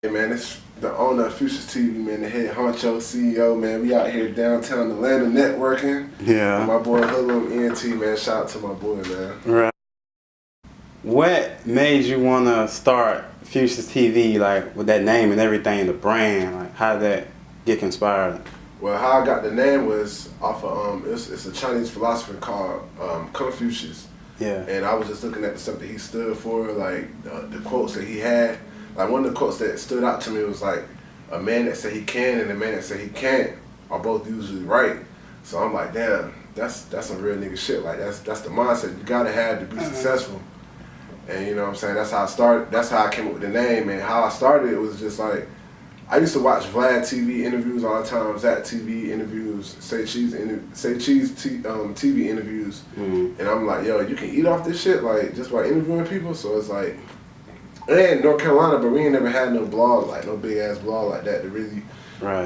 Hey man, it's the owner of Fucious TV, man, the head honcho CEO, man. We out here downtown Atlanta networking. Yeah. With my boy Hoodlum ENT, man. Shout out to my boy, man. Right. What made you want to start Fucious TV, like with that name and everything, the brand? Like, how did that get inspired? Well, how I got the name was off of it's a Chinese philosopher called Confucius. Yeah. And I was just looking at the stuff that he stood for, like the quotes that he had. Like one of the quotes that stood out to me was like, a man that said he can and a man that said he can't are both usually right. So I'm like, damn, that's some real nigga shit. Like that's the mindset you gotta have to be successful. And you know what I'm saying? That's how I started. That's how I came up with the name. And how I started, it was just like, I used to watch Vlad TV interviews all the time, Zach TV interviews, Say Cheese TV interviews, and I'm like, yo, you can eat off this shit like just by interviewing people. So it's like, and North Carolina, but we ain't never had no blog, like no big ass blog like that to really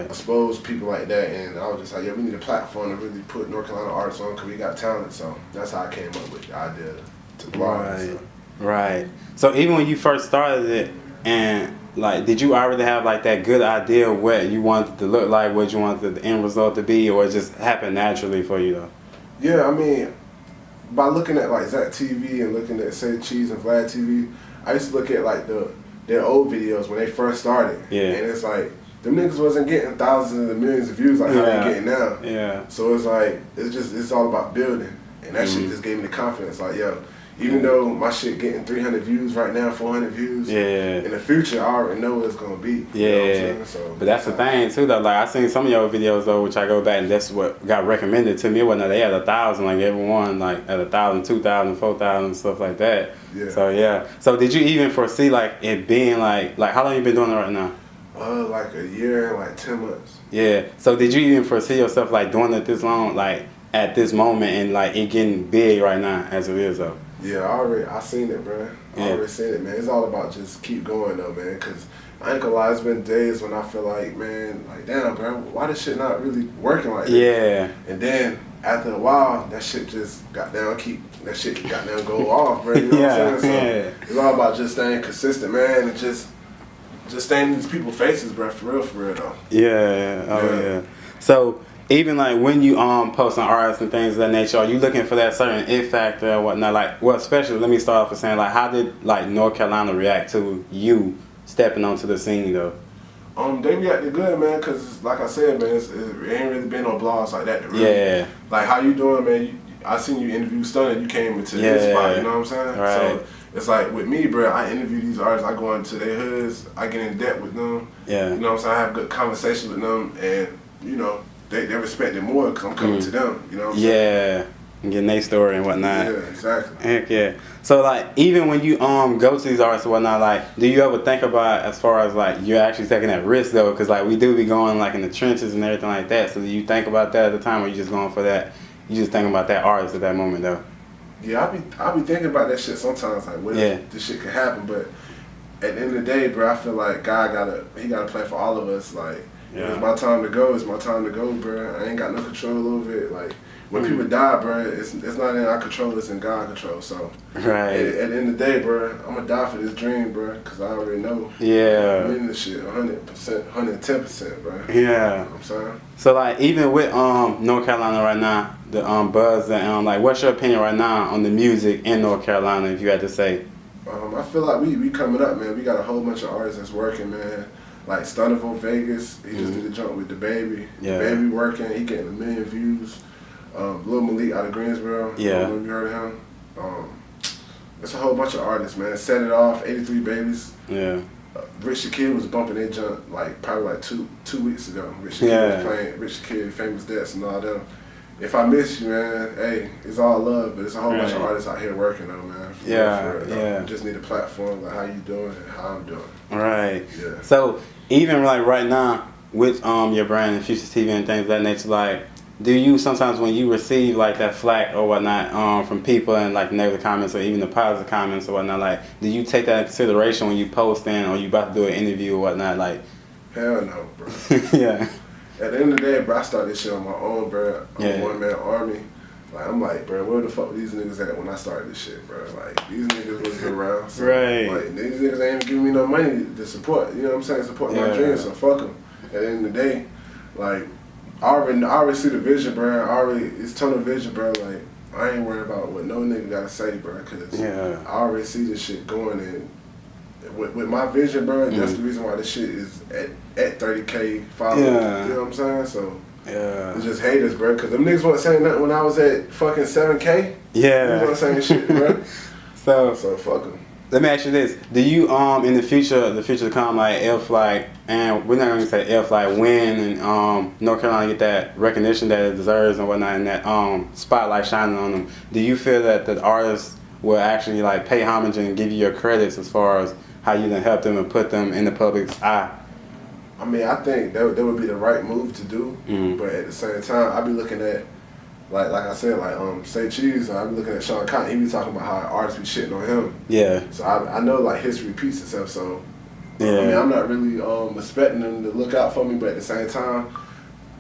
expose people like that. And I was just like, yo, we need a platform to really put North Carolina artists on because we got talent. So that's how I came up with the idea to blog. Right. So even when you first started it, and like, did you already have like that good idea of what you wanted to look like, what you wanted the end result to be, or it just happened naturally for you though? Yeah, I mean, by looking at like Zach TV and looking at Say Cheese and Vlad TV, I used to look at like their old videos when they first started. Yeah. And it's like, them niggas wasn't getting thousands and millions of views like how they getting now. Yeah. So it's like, it's all about building. And that shit just gave me the confidence. Like, yo, even though my shit getting 300 views right now, 400 views, in the future, I already know what it's going to be. Yeah. You know what I'm saying? So, but that's the thing, too, though. Like, I seen some of your videos, though, which I go back, and that's what got recommended to me. It wasn't that they had 1,000, like, everyone, like, at 1,000, 2,000, 4,000, stuff like that. Yeah. So, yeah. So, did you even foresee, like, it being, like how long you been doing it right now? Like a year and like 10 months. Yeah. So, did you even foresee yourself, like, doing it this long, like, at this moment, and, like, it getting big right now, as it is, though? Yeah, I seen it, bro. I already seen it, man. It's all about just keep going, though, man. Because I ain't gonna lie, it's been days when I feel like, man, like, damn, bro, why this shit not really working like this? Yeah. And then, after a while, that shit just got down, go off, bro. You know what I'm saying? So it's all about just staying consistent, man, and just staying in these people's faces, bro, for real, though. Yeah. Oh, yeah. So, even like when you post on artists and things of that nature, are you looking for that certain it factor or whatnot? Like, well, especially, let me start off with saying, like, how did like North Carolina react to you stepping onto the scene though? They reacted good, man, because like I said, man, it ain't really been no blogs like that. Really, like, how you doing, man? I seen you interview Stunner, you came into this spot, you know what I'm saying? Right. So it's like with me, bro, I interview these artists, I go into their hoods, I get in depth with them. Yeah. You know what I'm saying? I have good conversations with them, and you know, they respect it more because I'm coming to them, you know what I'm saying? Yeah, and getting their story and whatnot. Yeah, exactly. Heck yeah. So like, even when you go to these artists and whatnot, like, do you ever think about as far as like you're actually taking that risk though? Because like we do be going like in the trenches and everything like that. So do you think about that at the time, or you just going for that? You just thinking about that artist at that moment though? Yeah, I be thinking about that shit sometimes, like what if this shit could happen, but at the end of the day, bro, I feel like God gotta play for all of us, like. Yeah. It's my time to go. It's my time to go, bro. I ain't got no control over it. Like when people die, bro, it's not in our control. It's in God's control. So at the end of the day, bro, I'm gonna die for this dream, bro, because I already know. Yeah. I'm in this shit 100%, 110%, bro. Yeah. You know what I'm saying? So like even with North Carolina right now, the buzz and like, what's your opinion right now on the music in North Carolina? If you had to say. I feel like we coming up, man. We got a whole bunch of artists that's working, man. Like Stunner from Vegas, he just did a jump with the baby. Yeah. The baby working, he getting 1 million views. Lil Malik out of Greensboro, I don't know if you heard of him. It's a whole bunch of artists, man. Set It Off, 83 Babies. Yeah. Rich the Kid was bumping their jump like probably like two weeks ago. Rich the Kid was playing Rich the Kid, Famous Debts and all them. If I miss you, man, hey, it's all love, but it's a whole bunch of artists out here working though, man. For real. You just need a platform, like how you doing and how I'm doing. Right. Yeah. So even like right now with your brand and Fucious TV and things of that nature, like, do you sometimes when you receive like that flack or whatnot from people and like negative comments or even the positive comments or whatnot, like, do you take that into consideration when you post in or you about to do an interview or whatnot, like? Hell no, bro. Yeah. At the end of the day, bro, I started this shit on my own, bro. I'm a one-man army. Like, I'm like, bro, where the fuck were these niggas at when I started this shit, bro? Like, these niggas wasn't around. So, right. Like, these niggas ain't even giving me no money to support, you know what I'm saying? Support my dreams, so fuck them. At the end of the day, like, I already see the vision, bro. It's tunnel vision, bro. Like, I ain't worried about what no nigga gotta say, bro, because I already see this shit going in. With my vision, bro, that's the reason why this shit is at 30K followers. You know what I'm saying? So, it's just haters, bro, because them niggas wasn't saying nothing when I was at fucking 7K. They wasn't saying shit, bro. So fuck them. Let me ask you this: do you in the future to come, like if like, and we're not gonna say if, like when and North Carolina get that recognition that it deserves and whatnot, and that spotlight shining on them, do you feel that the artists will actually like pay homage and give you your credits as far as how you done help them and put them in the public's eye? I mean, I think that would be the right move to do, but at the same time, I be looking at, like I said, like Say Cheese, I be looking at Sean Cotton, he be talking about how artists be shitting on him. So I know like history repeats itself, so I mean, I'm not really expecting them to look out for me, but at the same time,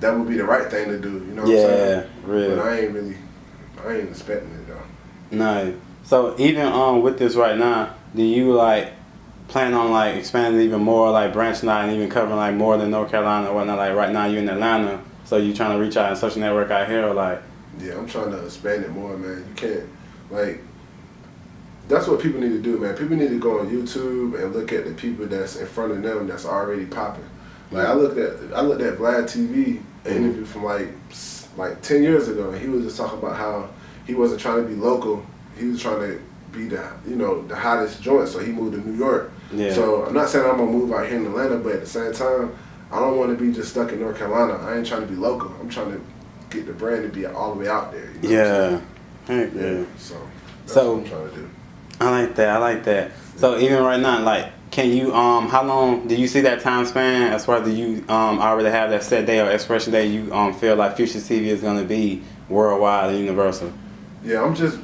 that would be the right thing to do, you know what I'm saying? Real. But I ain't expecting it though. No. So even with this right now, do you like plan on like expanding even more, like branching out and even covering like more than North Carolina or whatnot? Like right now you're in Atlanta, so you trying to reach out and social network out here, or like? Yeah, I'm trying to expand it more, man. You can't, like, that's what people need to do, man. People need to go on YouTube and look at the people that's in front of them that's already popping. Like I looked at Vlad TV, an interview from like 10 years ago, and he was just talking about how he wasn't trying to be local. He was trying to be the hottest joint, so he moved to New York. So I'm not saying I'm gonna move out here in Atlanta, but at the same time, I don't want to be just stuck in North Carolina. I ain't trying to be local. I'm trying to get the brand to be all the way out there. You know So that's what I'm trying to do. I like that. So even right now, like, can you how long do you see that time span as far as do you already have that set day or expression day you feel like Fucious TV is gonna be worldwide and universal? Yeah, I'm just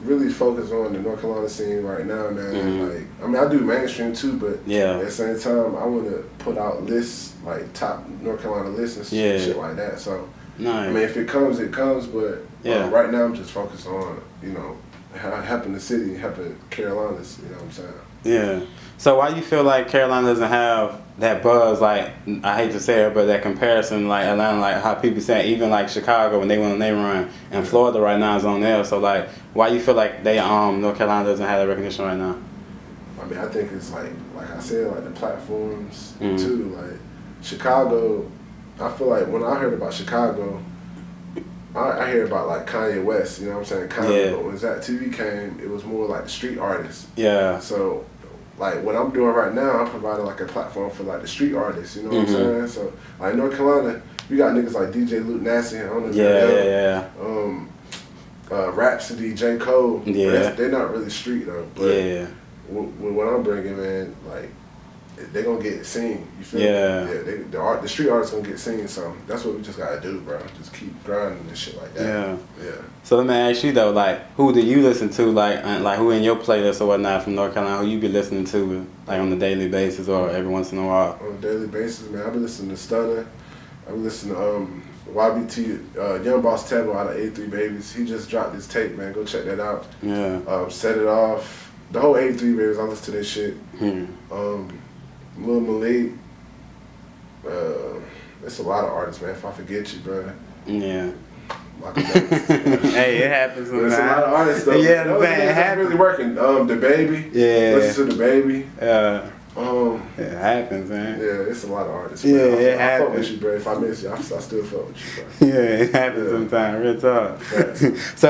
really focused on the North Carolina scene right now, man. Like, I mean, I do mainstream too, but at the same time, I want to put out lists, like top North Carolina lists and shit like that. So, I mean, if it comes, it comes. But right now, I'm just focused on, helping the city, helping Carolinas. You know what I'm saying? Yeah. So why do you feel like Carolina doesn't have that buzz, like, I hate to say it, but that comparison, like Atlanta, like how people say, even like Chicago when they went on their run, and Florida right now is on there. So like, why you feel like they North Carolina doesn't have that recognition right now? I mean, I think it's like I said, like the platforms too. Like Chicago, I feel like when I heard about Chicago, I hear about like Kanye West, you know what I'm saying? Kanye, but when Zach TV came, it was more like the street artists. So like what I'm doing right now, I'm providing like a platform for like the street artists, you know what I'm saying? So like North Carolina, we got niggas like DJ Luke Nasty, I don't know Rhapsody, J. Cole. They're not really street though. But with what I'm bringing, man, like they're gonna get seen. You feel me? The street artists gonna get seen. So that's what we just gotta do, bro. Just keep grinding and shit like that. So let me ask you though, like, who do you listen to, like who in your playlist or whatnot from North Carolina, who you be listening to, like on a daily basis or every once in a while? On a daily basis, man, I be listening to Stunner. I be listening to YBT, Young Boss Tebo out of A3 Babies. He just dropped his tape, man. Go check that out. Set It Off. The whole A3 Babies, I listen to this shit. Lil Malik. It's a lot of artists, man. If I forget you, bro. Hey, it happens sometimes. There's a lot of artists though. It happens. Really working. The Baby. Listen to The Baby. It happens, man. It's a lot of artists. Man. It happens. I fuck with you, bro. If I miss you, I still fuck with you, bro. It happens sometimes. Real talk. So.